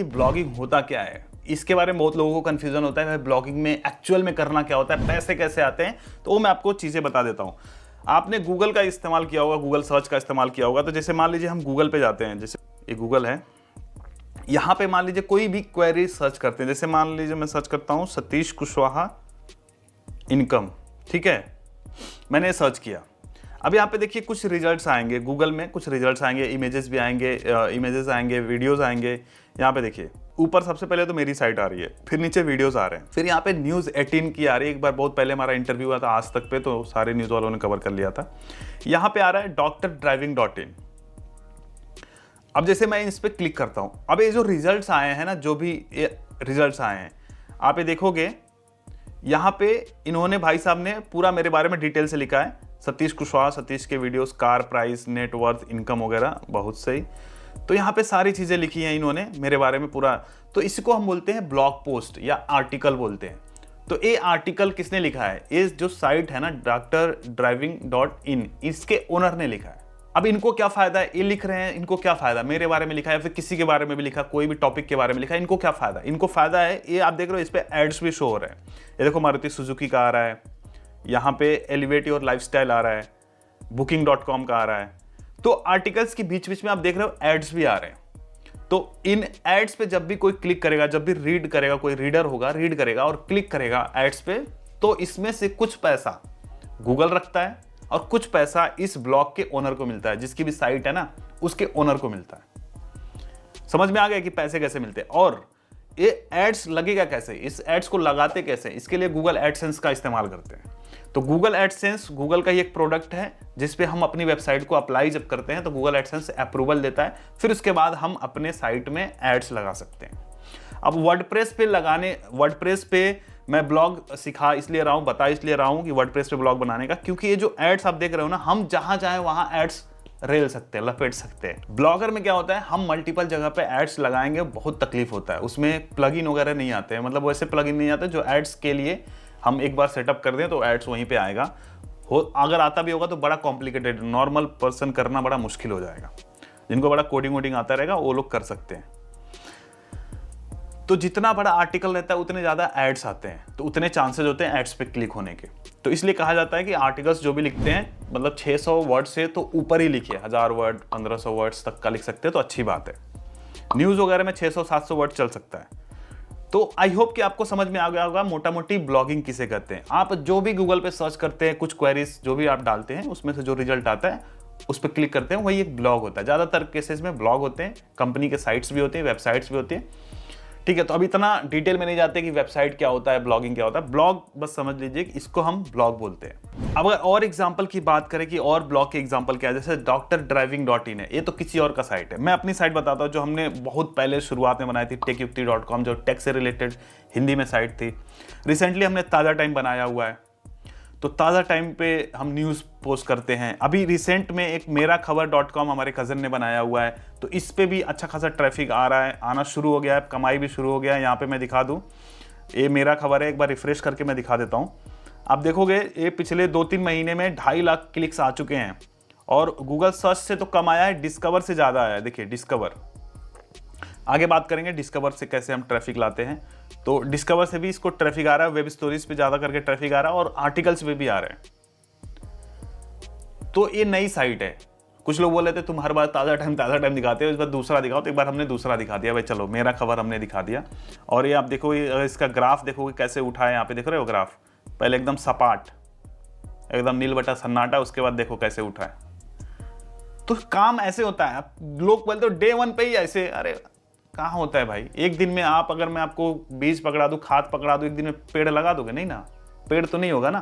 Blogging होता क्या है, इसके बारे में बहुत लोगों को कंफ्यूजन होता है। भाई ब्लॉगिंग में एक्चुअल में करना क्या होता है, पैसे कैसे आते हैं, तो वो मैं आपको चीज़ें बता देता हूँ। आपने गूगल का इस्तेमाल किया होगा, गूगल सर्च का इस्तेमाल किया होगा। तो जैसे मान लीजिए हम गूगल पे जाते हैं, जैसे ये गूगल है, यहाँ पे मान लीजिए कोई भी क्वेरी सर्च करते हैं। जैसे मान लीजिए मैं सर्च करता हूँ सतीश कुशवाहा इनकम, ठीक है, मैंने सर्च किया। अब यहाँ पे देखिए कुछ रिजल्ट्स आएंगे, गूगल में कुछ रिजल्ट्स आएंगे, इमेजेस भी आएंगे, इमेजेस आएंगे, वीडियोस आएंगे। यहाँ पे देखिए ऊपर सबसे पहले तो मेरी साइट आ रही है, फिर नीचे वीडियोस आ रहे हैं, फिर यहाँ पे न्यूज़ 18 की आ रही है। एक बार बहुत पहले हमारा इंटरव्यू हुआ था आज तक पे, तो सारे न्यूज़ वालों ने कवर कर लिया था। यहाँ पे आ रहा है driving.in। अब जैसे मैं इस पर क्लिक करता हूँ, अब ये जो रिजल्ट्स आए हैं ना, जो भी रिजल्ट्स आए हैं, आप ये देखोगे यहाँ पे इन्होंने, भाई साहब ने पूरा मेरे बारे में डिटेल से लिखा है। सतीश कुशवाहा, सतीश के videos, car price, net worth, income वगैरह, बहुत सही। तो यहाँ पे सारी चीज़ें लिखी हैं इन्होंने मेरे बारे में पूरा। तो इसको हम बोलते हैं ब्लॉग पोस्ट या आर्टिकल बोलते हैं। तो ये आर्टिकल किसने लिखा है, ये जो साइट है ना driving.in, इसके ओनर ने लिखा है। अब इनको क्या फायदा है, ये लिख रहे हैं, इनको क्या फायदा, मेरे बारे में लिखा है, फिर किसी के बारे में भी लिखा, कोई भी टॉपिक के बारे में लिखा है, इनको क्या फायदा, इनको फायदा है, ये आप देख रहे हो इस पे एड्स भी शो हो रहे हैं। ये देखो मारुति सुजुकी का आ रहा है, यहाँ पे एलिवेट योर लाइफस्टाइल आ रहा है, booking.com का आ रहा है। तो आर्टिकल्स के बीच बीच में आप देख रहे हो एड्स भी आ रहे हैं। तो इन एड्स पे जब भी कोई क्लिक करेगा, जब भी रीड करेगा, कोई रीडर होगा, रीड करेगा और क्लिक करेगा एड्स पे, तो इसमें से कुछ पैसा गूगल रखता है और कुछ पैसा इस ब्लॉग के ओनर को मिलता है, जिसकी भी साइट है ना उसके ओनर को मिलता है। समझ में आ गया कि पैसे कैसे मिलते हैं। और ये एड्स लगेगा कैसे, इस एड्स को लगाते कैसे, इसके लिए गूगल एडसेंस का इस्तेमाल करते हैं। तो गूगल एडसेंस गूगल का ही एक प्रोडक्ट है, जिसपे हम अपनी वेबसाइट को अप्लाई जब करते हैं तो गूगल एडसेंस अप्रूवल देता है, फिर उसके बाद हम अपने साइट में एड्स लगा सकते हैं। अब वर्डप्रेस पे लगाने, वर्डप्रेस पे मैं ब्लॉग सिखा इसलिए रहा हूँ, बता इसलिए रहा हूँ कि वर्डप्रेस पे ब्लॉग बनाने का, क्योंकि ये जो एड्स आप देख रहे हो ना, हम जहां चाहे वहां एड्स रेल सकते हैं, लपेट सकते हैं। ब्लॉगर में क्या होता है, हम मल्टीपल जगह पे एड्स लगाएंगे, बहुत तकलीफ होता है, उसमें प्लगइन वगैरह नहीं आते हैं, मतलब वैसे प्लगइन नहीं आते जो एड्स के लिए हम एक बार सेटअप कर दें तो एड्स वहीं पे आएगा। अगर आता भी होगा तो बड़ा कॉम्प्लिकेटेड, नॉर्मल पर्सन करना बड़ा मुश्किल हो जाएगा। जिनको बड़ा कोडिंग वोडिंग आता रहेगा वो लोग कर सकते हैं। तो जितना बड़ा आर्टिकल रहता है उतने ज़्यादा एड्स आते हैं, तो उतने चांसेस होते हैं एड्स पे क्लिक होने के। तो इसलिए कहा जाता है कि आर्टिकल्स जो भी लिखते हैं, मतलब 600 वर्ड से तो ऊपर ही लिखिए, 1000 वर्ड 1500 वर्ड्स तक का लिख सकते हैं तो अच्छी बात है। न्यूज़ वगैरह में 600-700 वर्ड चल सकता है। तो आई होप कि आपको समझ में आ गया होगा मोटा मोटी ब्लॉगिंग किसे कहते हैं। आप जो भी गूगल पे सर्च करते हैं, कुछ क्वेरीज जो भी आप डालते हैं, उसमें से जो रिजल्ट आता है उस पर क्लिक करते हैं, वही एक ब्लॉग होता है। ज़्यादातर केसेस में ब्लॉग होते हैं, कंपनी के साइट्स भी होते हैं, वेबसाइट्स भी होती हैं, ठीक है। तो अब इतना डिटेल में नहीं जाते कि वेबसाइट क्या होता है, ब्लॉगिंग क्या होता है। ब्लॉग बस समझ लीजिए कि इसको हम ब्लॉग बोलते हैं। अब अगर और एग्जांपल की बात करें कि और ब्लॉग के एग्जांपल क्या है, जैसे driving.in है, ये तो किसी और का साइट है। मैं अपनी साइट बताता हूँ जो हमने बहुत पहले शुरुआत में बनाई थी, techyukti.com, जो टेक से रिलेटेड हिंदी में साइट थी। रिसेंटली हमने ताज़ा टाइम बनाया हुआ है, तो ताज़ा टाइम पे हम न्यूज़ पोस्ट करते हैं। अभी रिसेंट में एक मेरा खबर.com हमारे कज़न ने बनाया हुआ है, तो इस पे भी अच्छा खासा ट्रैफिक आ रहा है, आना शुरू हो गया है, कमाई भी शुरू हो गया है। यहाँ पे मैं दिखा दूँ, ये मेरा खबर है, एक बार रिफ्रेश करके मैं दिखा देता हूँ। आप देखोगे ये पिछले 2-3 महीने में 2.5 लाख क्लिक्स आ चुके हैं, और गूगल सर्च से तो कम आया है, डिस्कवर से ज़्यादा आया है। देखिए डिस्कवर, आगे बात करेंगे डिस्कवर से कैसे हम ट्रैफिक लाते हैं। तो डिस्कवर से भी इसको ट्रैफिक आ रहा है, वेब स्टोरीज पे ज़्यादा करके ट्रैफिक आ रहा है, और आर्टिकल्स पे भी आ रहे हैं। तो ये नई साइट है। कुछ लोग बोल रहे थे तुम हर बार ताज़ा टाइम दिखाते हो, इस बार दूसरा दिखाओ, तो एक बार हमने दूसरा दिखा दिया। भाई चलो, मेरा खबर हमने दिखा दिया। और ये आप देखो, इसका ग्राफ देखोगे कैसे उठा है, यहाँ पे देख रहे हो ग्राफ, पहले एकदम सपाट, एकदम नील बटा सन्नाटा, उसके बाद देखो कैसे उठा है। तो काम ऐसे होता है। लोग बोलते हो डे 1 पे ही ऐसे, अरे कहाँ होता है भाई। एक दिन में आप, अगर मैं आपको बीज पकड़ा दूं, खाद पकड़ा दूं, एक दिन में पेड़ लगा दोगे? नहीं ना, पेड़ तो नहीं होगा ना।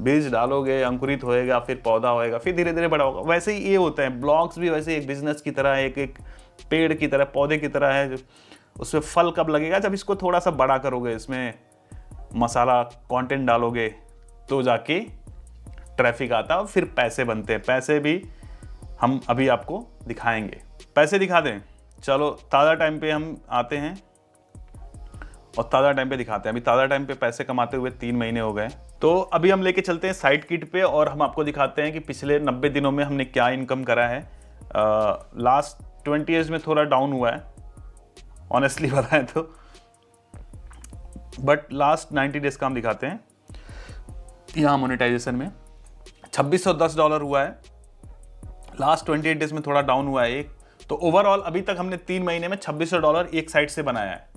बीज डालोगे, अंकुरित होएगा, फिर पौधा होएगा, फिर धीरे धीरे बड़ा होगा। वैसे ही ये होता है, ब्लॉग्स भी वैसे एक बिजनेस की तरह, एक पेड़ की तरह, पौधे की तरह है। उसमें फल कब लगेगा? जब इसको थोड़ा सा बड़ा करोगे, इसमें मसाला कंटेंट डालोगे, तो जाके ट्रैफिक आता है, फिर पैसे बनते हैं। पैसे भी हम अभी आपको दिखाएंगे। पैसे दिखा दें, चलो ताज़ा टाइम पे हम आते हैं और ताज़ा टाइम पे दिखाते हैं। अभी ताज़ा टाइम पे पैसे कमाते हुए 3 महीने हो गए। तो अभी हम लेके चलते हैं साइट किट पे, और हम आपको दिखाते हैं कि पिछले 90 दिनों में हमने क्या इनकम करा है। लास्ट 20 ईयर्स में थोड़ा डाउन हुआ है, ऑनेस्टली बताएं तो। बट लास्ट 90 डेज का हम दिखाते हैं। यहाँ मोनेटाइजेशन में $2610 हुआ है, लास्ट 28 डेज में थोड़ा डाउन हुआ है एक। तो ओवरऑल अभी तक हमने 3 महीने में $2600 एक साइड से बनाया है।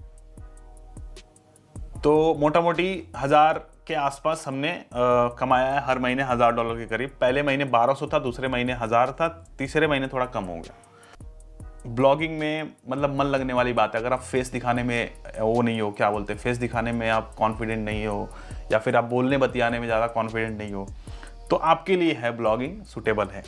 तो मोटा मोटी 1000 के आसपास हमने कमाया है हर महीने, $1000 के करीब। पहले महीने 1200 था, दूसरे महीने 1000 था, तीसरे महीने थोड़ा कम हो गया। ब्लॉगिंग में मतलब मन लगने वाली बात है। अगर आप फेस दिखाने में वो नहीं हो, क्या बोलते हैं, फेस दिखाने में आप कॉन्फिडेंट नहीं हो, या फिर आप बोलने बतियाने में ज़्यादा कॉन्फिडेंट नहीं हो, तो आपके लिए है ब्लॉगिंग सूटेबल है।